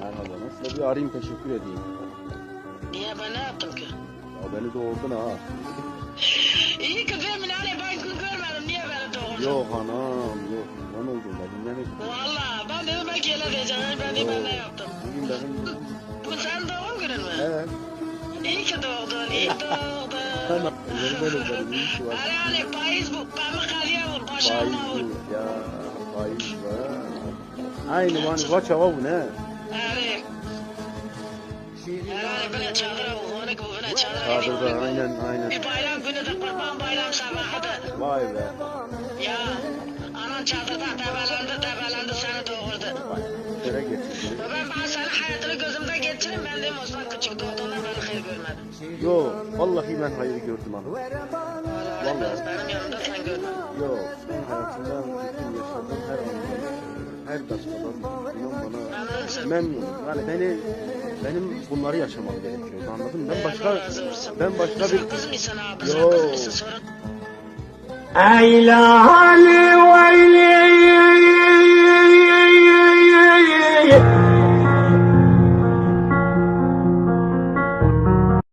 Merhaba. Nasıl bir arayayım, teşekkür edeyim. Niye, ben ne yaptım ki? Ya beni doğurdun ha. İyi ki demin hani ben gün görmedim, niye beni doğurdun? Yok anam yok. Lan oldum ben dinlemek. Valla ben dedim belki öyle diyeceğim, ben ne yaptım? Bugün benim... Bu senin doğum günün mü? Evet. İyi ki doğdun, iyi doğdun. Tamam. Benim iyi ki var. Hani Facebook, ben mi kalıyor bu, Faiz başarma vur. bu ya. Faiz var. Aynı hani kaç hava bu ne? Hani böyle çadıra bu, onu gibi böyle çadıra. Çadırda aynen. Bir bayram günü de kurban bayram sabahı. Vay be. Ya anan çadırda tebelendi seni doğurdu. Şöyle geçin. Ben senin hayatını gözümde geçiririm, ben de Osman küçük doğduğunda ben hayır görmedim. Yok vallahi ben hayır gördüm ama. Vallahi benim yanımda sen görmedin. Yok ben hayatımda bütün yaşadığım her dakikadan inan bana memnunum. Yani benim bunları yaşamam gerekiyor. Anladın mı? Ben başka bir... Sen kız mısın abi? Sen Yok. kız mısın? Sorun. Eylâli ve